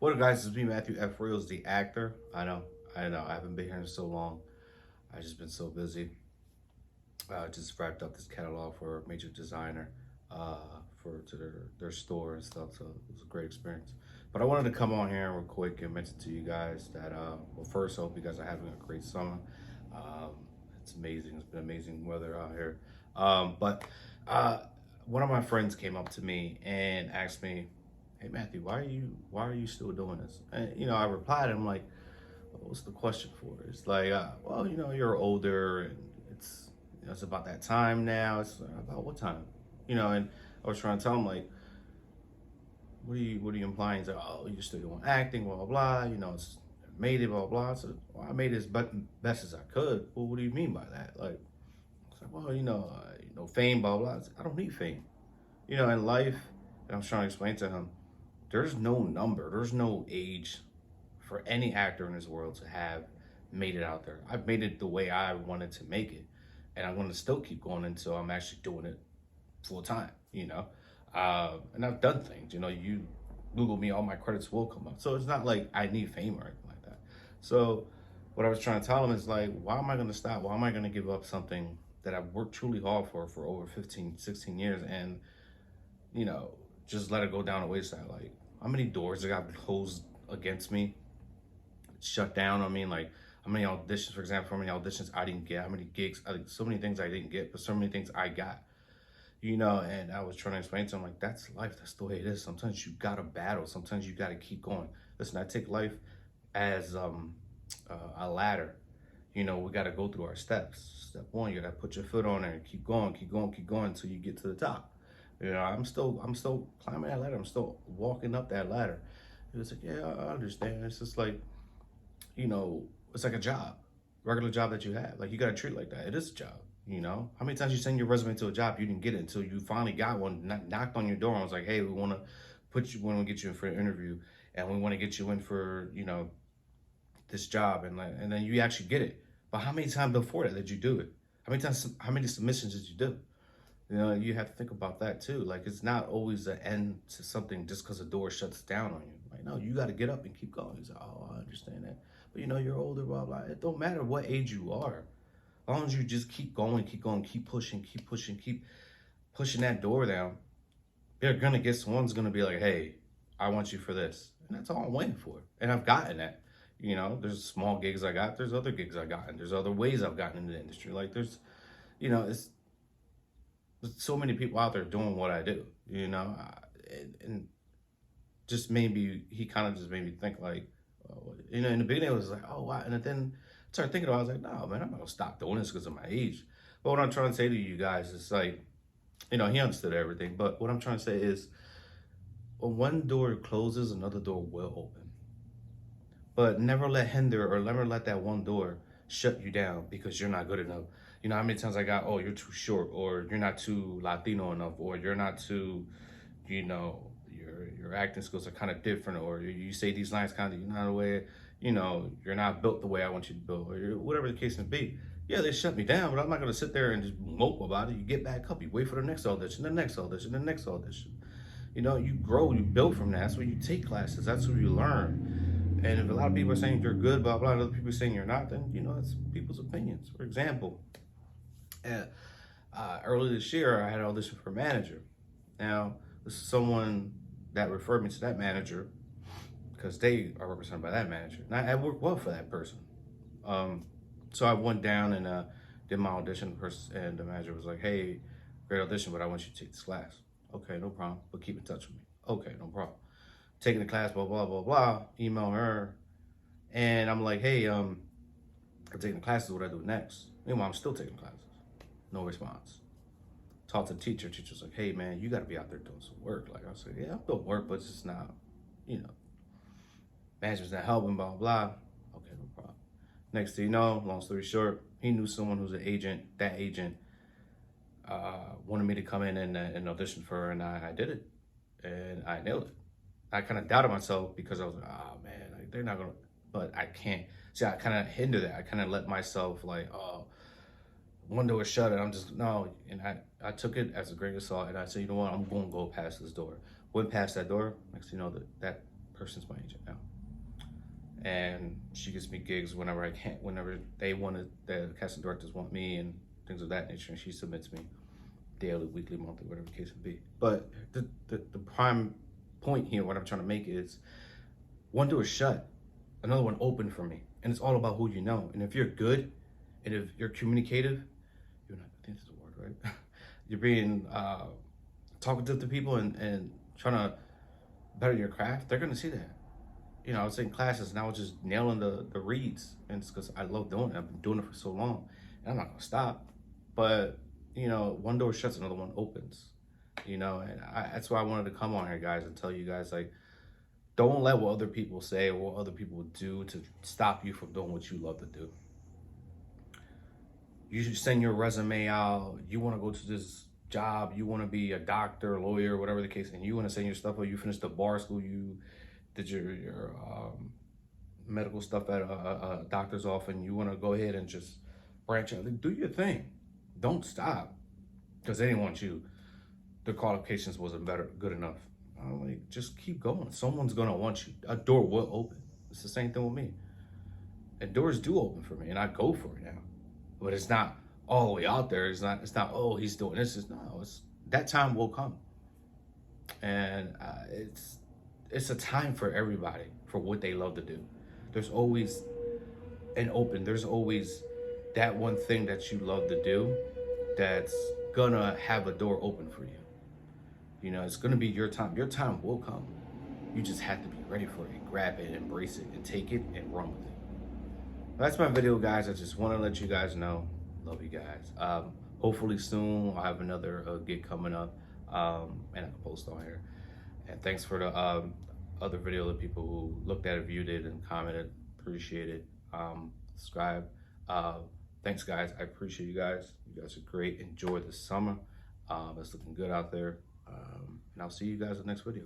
What up, guys? It's me, Matthew F. Reels, the actor. I know. I haven't been here in so long. I've just been so busy. Just wrapped up this catalog for a major designer for to their store and stuff. So it was a great experience. But I wanted to come on here real quick and mention to you guys that, well, first, I hope you guys are having a great summer. Um, it's amazing. It's been amazing weather out here. But uh, One of my friends came up to me and asked me, "Hey Matthew, why are you still doing this?" And I replied, I'm like, "What's the question for?" It's like, well, you're older, and it's about that time now. It's about what time, And I was trying to tell him, like, what are you implying? He's like, "Oh, you're still doing acting, blah blah blah. It's made it, blah blah." So, well, I made it as best as I could. Well, what do you mean by that? Like, it's like, well, fame, blah blah. I don't need fame, in life. And I'm trying to explain to him, there's no number, there's no age for any actor in this world to have made it out there. I've made it the way I wanted to make it, and I'm going to still keep going until I'm actually doing it full time. And I've done things. You Google me, all my credits will come up. So it's not like I need fame or anything like that. So what I was trying to tell him is, like, why am I going to stop? Why am I going to give up something that I've worked truly hard for over 15, 16 years, and you know, just let it go down the wayside? Like, how many doors that got closed against me, shut down? I mean, like, how many auditions, for example, how many auditions I didn't get, how many gigs, so many things I didn't get, but so many things I got, and I was trying to explain to him, like, that's life. That's the way it is. Sometimes you gotta battle. Sometimes you gotta keep going. Listen, I take life as a ladder. We gotta go through our steps. Step one, you gotta put your foot on there and keep going, keep going, keep going until you get to the top. I'm still climbing that ladder. I'm still walking up that ladder. He was like, yeah, I understand. It's just like, it's like a job, regular job that you have. Like, you got to treat it like that. It is a job. How many times you send your resume to a job, you didn't get it until you finally got one, knocked on your door and was like, hey, we want to get you in for an interview, and we want to get you in for, this job, and then you actually get it. But how many times before that did you do it? How many submissions did you do? You have to think about that too. Like, it's not always the end to something just because a door shuts down on you. Like, no, you got to get up and keep going. He's like, oh, I understand that. But you're older, blah, blah. It don't matter what age you are. As long as you just keep going, keep going, keep pushing, keep pushing, keep pushing that door down, they're going to get someone's going to be like, hey, I want you for this. And that's all I'm waiting for. And I've gotten that. There's small gigs I got. There's other gigs I got. And there's other ways I've gotten into the industry. Like, it's so many people out there doing what I do, and just maybe he kind of just made me think, like, in the beginning, it was like, oh, wow. And then I started thinking about it, I was like, no, man, I'm not gonna stop doing this because of my age. But what I'm trying to say to you guys is, like, he understood everything. But what I'm trying to say is, when one door closes, another door will open. But never let hinder, or never let that one door shut you down because you're not good enough. How many times I got, oh, you're too short, or you're not too Latino enough, or you're not too, your acting skills are kind of different, or you say these lines kind of, you're not the way, you're not built the way I want you to build, or whatever the case may be. Yeah, they shut me down, but I'm not gonna sit there and just mope about it. You get back up, you wait for the next audition, the next audition, the next audition. You grow, you build from that. That's where you take classes. That's where you learn. And if a lot of people are saying you're good, blah blah, and other people are saying you're not, then it's people's opinions. For example, earlier this year, I had an audition for a manager. Now, this is someone that referred me to that manager because they are represented by that manager. And I worked well for that person. Um, so I went down and did my audition, and the manager was like, "Hey, great audition, but I want you to take this class." Okay, no problem, but keep in touch with me. Okay, no problem. Taking the class, blah blah blah blah. Email her, and I'm like, "Hey, I'm taking the classes. What do I do next?" Meanwhile, I'm still taking classes. No response. Talked to the teacher. Teacher's like, "Hey, man, you got to be out there doing some work." Like, I was like, "Yeah, I'm doing work, but it's just not, you know, management's not helping, blah, blah." Okay, no problem. Next thing you know, long story short, he knew someone who's an agent. That agent wanted me to come in and audition for her, and I did it. And I nailed it. I kind of doubted myself because I was like, oh, man, like, they're not going to, but I can't. See, I kind of hinder that. I kind of let myself, like, oh, one door was shut, and I'm just, no. And I took it as a great assault, and I said, you know what, I'm going to go past this door. Went past that door. Next thing you know, that person's my agent now. And she gives me gigs whenever I can, whenever they wanted, the casting directors want me and things of that nature. And she submits me daily, weekly, monthly, whatever the case would be. But the prime point here, what I'm trying to make is, one door is shut, another one open for me. And it's all about who you know. And if you're good, and if you're communicative, you're not, I think that's the word, right? You're being talkative to people and trying to better your craft, they're gonna see that. You know, I was in classes and I was just nailing the reads, and it's because I love doing it. I've been doing it for so long, and I'm not gonna stop. But you know, one door shuts, another one opens. You know, and that's why I wanted to come on here, guys, and tell you guys, like, don't let what other people say or what other people do to stop you from doing what you love to do. You should send your resume out. You want to go to this job. You want to be a doctor, lawyer, whatever the case, and you want to send your stuff out. You finished the bar school. You did your medical stuff at a doctor's office, and you want to go ahead and just branch out. Do your thing. Don't stop, because they didn't want you. The qualifications wasn't good enough. Like, just keep going. Someone's gonna want you. A door will open. It's the same thing with me. And doors do open for me, and I go for it now. But it's not all the way out there. It's not. Oh, he's doing this. It's that time will come, and it's a time for everybody for what they love to do. There's always an open. There's always that one thing that you love to do that's gonna have a door open for you. You know, it's gonna be your time. Your time will come. You just have to be ready for it. Grab it, embrace it, and take it and run with it. That's my video, guys. I just want to let you guys know. Love you guys. Hopefully soon I'll have another gig coming up, and I can post on here. And thanks for the other video, the people who looked at it, viewed it, and commented. Appreciate it. Subscribe. Thanks, guys. I appreciate you guys. You guys are great. Enjoy the summer. It's looking good out there. And I'll see you guys in the next video.